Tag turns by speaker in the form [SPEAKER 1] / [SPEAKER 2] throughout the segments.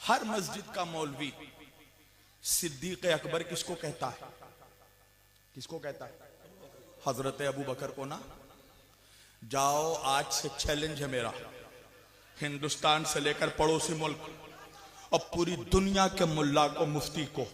[SPEAKER 1] ہر مسجد کا مولوی صدیق اکبر کس کو کہتا ہے؟ کس کو کہتا ہے؟ حضرت ابو بکر کو نا۔ جاؤ آج سے چیلنج ہے میرا، ہندوستان سے لے کر پڑوسی ملک اور پوری دنیا کے ملا کو، مفتی کو،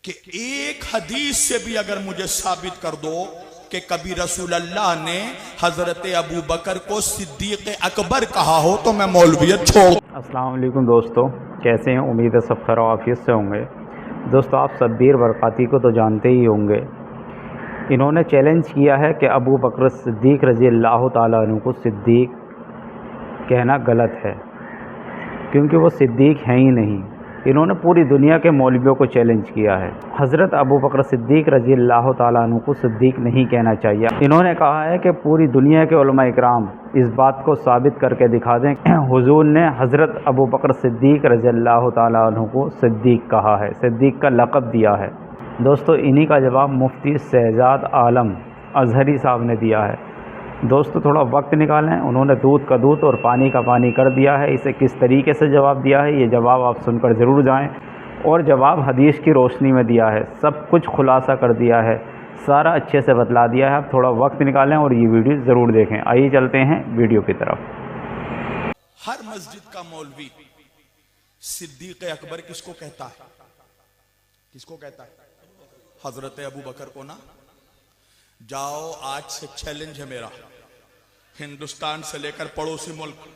[SPEAKER 1] کہ ایک حدیث سے بھی اگر مجھے ثابت کر دو کہ کبھی رسول اللہ نے حضرت ابو بکر کو صدیق اکبر کہا ہو تو میں مولویت چھوڑ۔
[SPEAKER 2] السلام علیکم دوستو، کیسے ہیں؟ امید ہے سب خیر و عافیت سے ہوں گے۔ دوستو آپ شبیر برقاتی کو تو جانتے ہی ہوں گے، انہوں نے چیلنج کیا ہے کہ ابو بکر صدیق رضی اللہ تعالیٰ عنہ کو صدیق کہنا غلط ہے، کیونکہ وہ صدیق ہیں ہی نہیں۔ انہوں نے پوری دنیا کے مولویوں کو چیلنج کیا ہے، حضرت ابو بکر صدیق رضی اللہ تعالیٰ عنہ کو صدیق نہیں کہنا چاہیے۔ انہوں نے کہا ہے کہ پوری دنیا کے علماء اکرام اس بات کو ثابت کر کے دکھا دیں کہ حضور نے حضرت ابو بکر صدیق رضی اللہ تعالیٰ عنہ کو صدیق کہا ہے، صدیق کا لقب دیا ہے۔ دوستو انہی کا جواب مفتی شہزاد عالم ازہری صاحب نے دیا ہے۔ دوستو تھوڑا وقت نکالیں، انہوں نے دودھ کا دودھ اور پانی کا پانی کر دیا ہے۔ اسے کس طریقے سے جواب دیا ہے، یہ جواب آپ سن کر ضرور جائیں، اور جواب حدیث کی روشنی میں دیا ہے، سب کچھ خلاصہ کر دیا ہے، سارا اچھے سے بتلا دیا ہے۔ آپ تھوڑا وقت نکالیں اور یہ ویڈیو ضرور دیکھیں۔ آئیے چلتے ہیں ویڈیو کی طرف۔
[SPEAKER 1] ہر مسجد کا مولوی صدیق اکبر کس کو کہتا ہے؟ کس کو کہتا ہے؟ حضرت ابو بکر کو نا۔ جاؤ آج سے چیلنج ہے میرا، ہندوستان سے لے کر پڑوسی ملک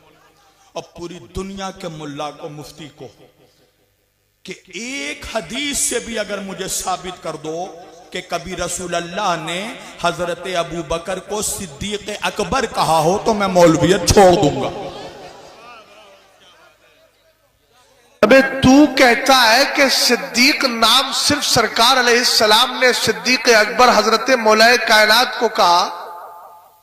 [SPEAKER 1] اور پوری دنیا کے ملا کو، مفتی کو، کہ ایک حدیث سے بھی اگر مجھے ثابت کر دو کہ کبھی رسول اللہ نے حضرت ابو بکر کو صدیق اکبر کہا ہو تو میں مولویت چھوڑ دوں گا۔
[SPEAKER 3] ابے تو کہتا ہے کہ صدیق نام صرف سرکار علیہ السلام نے صدیق اکبر حضرت مولا کائنات کو کہا،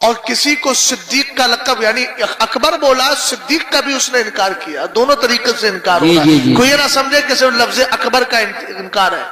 [SPEAKER 3] اور کسی کو ہے کا لقب یعنی اکبر بولا، صدیق کا بھی اس نے انکار کیا۔ دونوں طریقے سے انکار ہو رہا ہے۔ کوئی یہ نہ سمجھے کہ صرف لفظ اکبر کا انکار ہے،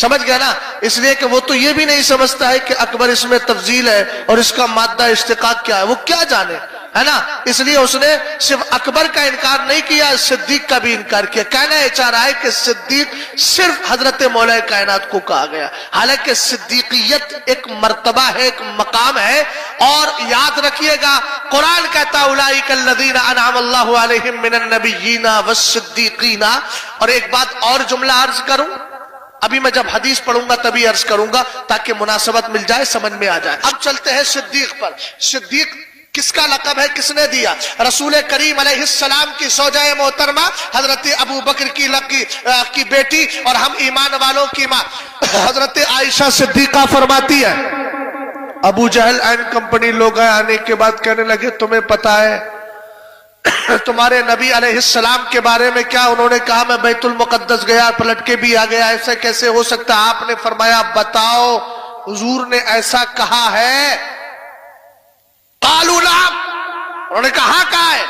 [SPEAKER 3] سمجھ گیا نا؟ اس لیے کہ وہ تو یہ بھی نہیں سمجھتا ہے کہ اکبر اس میں تفضیل ہے اور اس کا مادہ اشتقاق کیا ہے، وہ کیا جانے، ہے نا؟ اس لیے اس نے صرف اکبر کا انکار نہیں کیا، صدیق کا بھی انکار کیا۔ کہنا یہ چاہ رہا ہے کہ صدیق صرف حضرت مولا کائنات کو کہا گیا، حالانکہ صدیقیت ایک مرتبہ ہے، ایک مقام ہے۔ اور یاد رکھیے گا قرآن کہتا اولئک الذین انعم اللہ علیہم من النبیین والصدیقین۔ اور ایک بات اور جملہ عرض کروں، ابھی میں جب حدیث پڑھوں گا تبھی عرض کروں گا تاکہ مناسبت مل جائے، سمجھ میں آ جائے۔ اب چلتے ہیں صدیق پر۔ صدیق کس کا لقب ہے، کس نے دیا؟ رسول کریم علیہ السلام کی زوجہ محترمہ حضرت ابو بکر کی بیٹی اور ہم ایمان والوں کی ماں حضرت عائشہ صدیقہ فرماتی ہے، ابو جہل اینڈ کمپنی لوگ آنے کے بعد کہنے لگے تمہیں پتا ہے تمہارے نبی علیہ السلام کے بارے میں کیا؟ انہوں نے کہا میں بیت المقدس گیا، پلٹ کے بھی آ گیا، ایسا کیسے ہو سکتا؟ آپ نے فرمایا بتاؤ حضور نے ایسا کہا ہے؟ قالوا نعم، انہوں نے کہا کہا ہے؟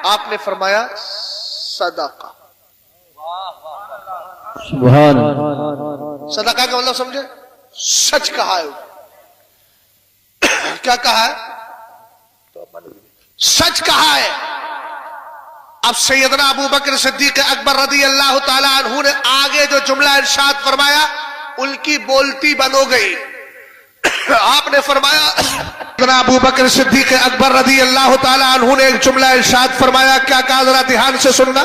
[SPEAKER 3] آپ نے فرمایا صدقہ۔
[SPEAKER 4] سبحان اللہ۔
[SPEAKER 3] صدقہ کا مطلب سمجھے؟ سچ کہا ہے۔ کیا کہا ہے؟ سچ کہا ہے۔ اب سیدنا ابو بکر صدیق اکبر رضی اللہ تعالی عنہ نے آگے جو جملہ ارشاد فرمایا ان کی بولتی بند ہو گئی۔ آپ نے فرمایا سیدنا ابو بکر صدیق اکبر رضی اللہ تعالی عنہ نے ایک جملہ ارشاد فرمایا، کیا کہا ذرا دھیان سے سننا،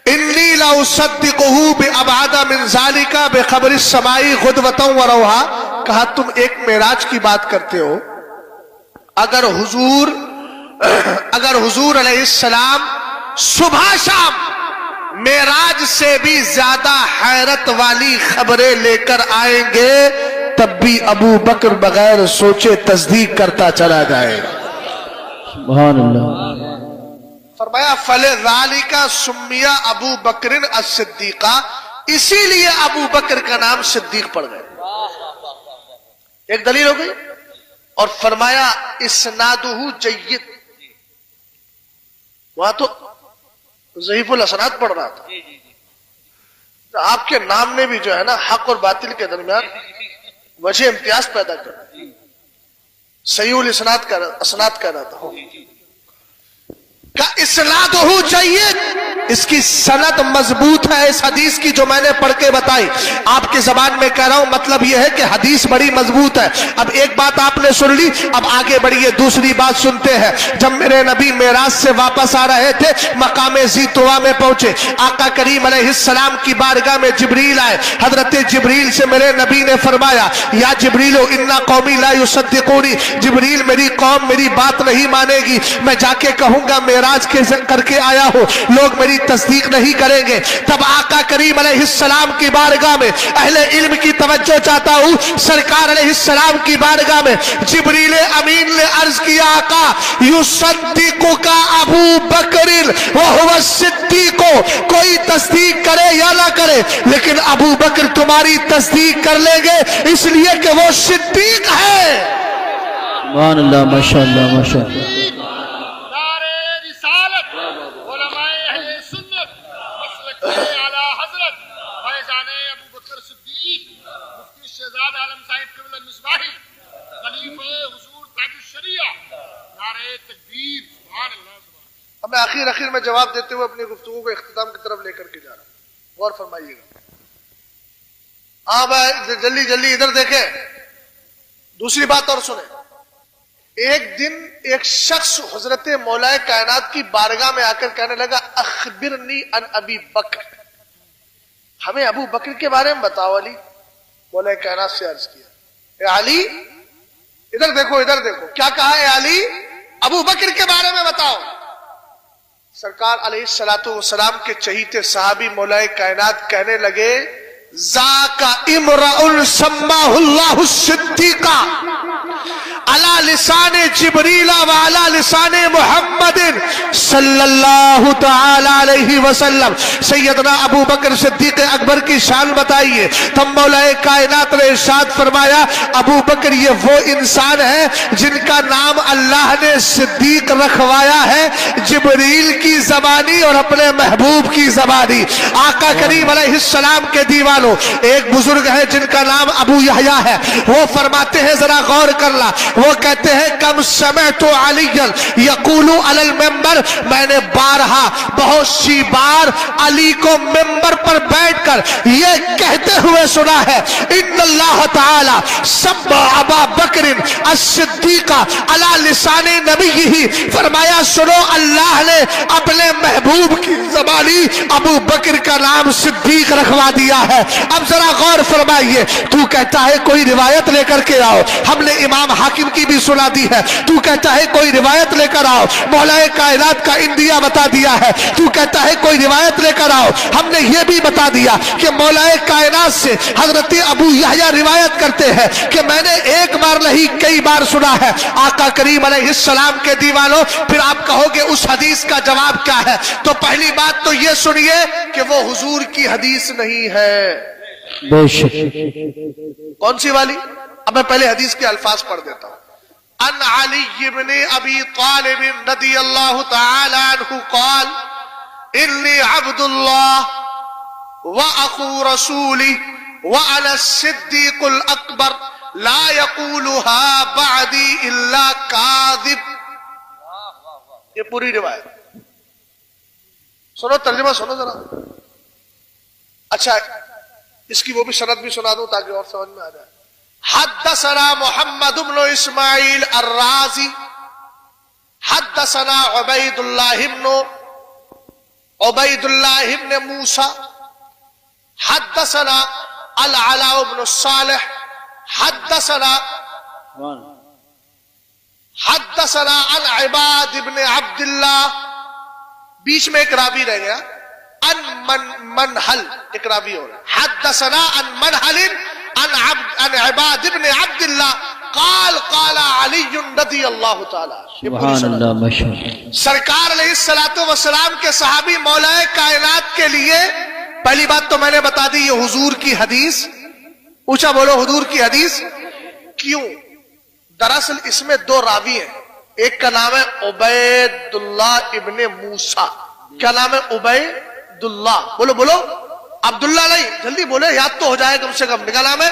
[SPEAKER 3] انی لا اصدقہ بابعد من ذلک بخبر السماء غدوۃ وروحا۔ کہا تم ایک معراج کی بات کرتے ہو، اگر حضور علیہ السلام صبح شام معراج سے بھی زیادہ حیرت والی خبریں لے کر آئیں گے تب بھی ابو بکر بغیر سوچے تصدیق کرتا چلا جائے گا۔
[SPEAKER 4] سبحان اللہ۔
[SPEAKER 3] فرمایا فلذالک سمی ابو بکر الصدیقہ، اسی لیے ابو بکر کا نام صدیق پڑ گئے۔ ایک دلیل ہو گئی۔ اور فرمایا اسنادہ جید، وہاں تو ضعیف الاسناد پڑھ رہا تھا۔ آپ کے نام نے بھی جو ہے نا حق اور باطل کے درمیان وجہ امتیاز پیدا کر، صحیح الاسناد کہہ رہا تھا کہ اسنادہ جید، اس کی سند مضبوط ہے اس حدیث کی جو میں نے پڑھ کے بتائی. آپ کی زبان میں کہہ رہا ہوں, مطلب یہ ہے کہ حدیث بڑی مضبوط ہے. اب ایک بات آپ نے سن لی, اب آگے بڑھیے دوسری بات سنتے ہیں. جب میرے نبی معراج سے واپس آ رہے تھے, مقام ذی طویٰ میں پہنچے, آقا کریم علیہ السلام کی بارگاہ میں جبریل آئے. حضرت جبریل سے میرے نبی نے فرمایا, یا جبریل انا قومی لا یصدقونی, جبریل میری قوم میری بات نہیں مانے گی, میں جا کے کہوں گا معراج کر کے آیا ہو, لوگ میری تصدیق نہیں کریں گے. تب آقا کریم علیہ السلام کی بارگاہ میں اہل علم کی توجہ چاہتا ہوں, سرکار علیہ السلام کی بارگاہ میں جبریل امین نے عرض کیا, آقا یصدقک ابو بکر وہو الصدیق, کوئی تصدیق کرے یا نہ کرے لیکن ابو بکر تمہاری تصدیق کر لیں گے, اس لیے کہ وہ صدیق ہے.
[SPEAKER 4] سبحان اللہ, ماشاء اللہ, ماشاء اللہ.
[SPEAKER 3] اب میں آخر میں جواب دیتے ہوئے اپنی گفتگو کو اختتام کی طرف لے کر کے جا رہا ہوں, غور فرمائیے گا. ہاں بھائی جلدی جلدی ادھر دیکھیں. دوسری بات اور سنیں. ایک دن ایک شخص حضرت مولا کائنات کی بارگاہ میں آ کر کہنے لگا, اخبرنی عن ابی بکر, ہمیں ابو بکر کے بارے میں بتاؤ. علی مولا کائنات سے عرض کیا, اے علی ادھر دیکھو ادھر دیکھو, کیا کہا ہے علی, ابو بکر کے بارے میں بتاؤ. سرکار علیہ الصلوۃ والسلام کے چہیتے صحابی مولا کائنات کہنے لگے, ذاک امرؤ سماہ اللہ الصدیق علی لسان جبریل وعلی لسان محمد صلی اللہ تعالی علیہ وسلم. سیدنا ابو بکر صدیق اکبر کی شان بتائیے. تم مولا کائنات نے ارشاد فرمایا, ابو بکر یہ وہ انسان ہے جن کا نام اللہ نے صدیق رکھوایا ہے, جبریل کی زبانی اور اپنے محبوب کی زبانی. آقا کریم علیہ السلام کے دیوانوں, ایک بزرگ ہے جن کا نام ابو یحییٰ ہے, وہ فرماتے ہیں, ذرا غور کرنا, وہ کہتے ہیں, کم سمعت علی یقول علی المنبر, میں نے بارہا بہت سی بار علی کو منبر پر بیٹھ کر یہ کہتے ہوئے سنا ہے, ان اللہ تعالی سمى ابا بکر الصدیق علی لسان نبیہ, فرمایا سنو اللہ نے اپنے محبوب کی زبانی ابو بکر کا نام صدیق رکھوا دیا ہے. اب ذرا غور فرمائیے, تو کہتا ہے کوئی روایت لے کر کے آؤ, ہم نے امام حاکم کی بھی سنا دی ہے. تو کہتا ہے کوئی روایت لے کر آؤ, مولا کائنات کا انڈیا بتا دیا ہے. تو کہتا ہے کوئی روایت لے کر آؤ, ہم نے یہ بھی بتا دیا کہ مولا کائنات سے حضرت ابو یحییٰ روایت کرتے ہیں کہ میں نے ایک بار نہیں کئی بار سنا ہے. آقا کریم علیہ السلام کے دیوانوں, پھر آپ کہو گے اس حدیث کا جواب کیا ہے, تو پہلی بات تو یہ سنیے کہ وہ حضور کی حدیث نہیں ہے.
[SPEAKER 4] بے شک.
[SPEAKER 3] کون سی والی؟ اب میں پہلے حدیث کے الفاظ پڑھ دیتا ہوں. ان علی بن ابی طالب رضی اللہ تعالی عنہ قال, انی عبد اللہ واخو رسولی وانا الصدیق الاکبر لا یقولها بعدی الا کاذب. یہ پوری روایت سنو, ترجمہ سنو ذرا. اچھا اس کی وہ بھی سند بھی سنا دوں تاکہ اور سمجھ میں آ جائے. حدثنا محمد بن اسماعیل الرازی حدثنا عبید اللہ بن موسیٰ حدثنا العلاء بن الصالح حدثنا عن عباد بن عبد اللہ, بیچ میں ایک راوی رہ گیا, ان منحل ایک راوی ہو رہا, حدثنا ان منحل عن عباد بن عبد اللہ قال قال علی رضی اللہ تعالی.
[SPEAKER 4] سبحان اللہ, ماشاء اللہ.
[SPEAKER 3] سرکار علیہ الصلوۃ والسلام کے صحابی مولا کائنات کے لیے پہلی بات تو میں نے بتا دی, یہ حضور کی حدیث. اونچا بولو, حضور کی حدیث. کیوں؟ دراصل اس میں دو راوی ہیں, ایک کا نام ہے عبید اللہ ابن موسیٰ. کیا نام ہے؟ عبید اللہ. بولو بولو, عبداللہ نہیں, جلدی بولے, یاد تو ہو جائے کم سے کم. نکلا نام ہے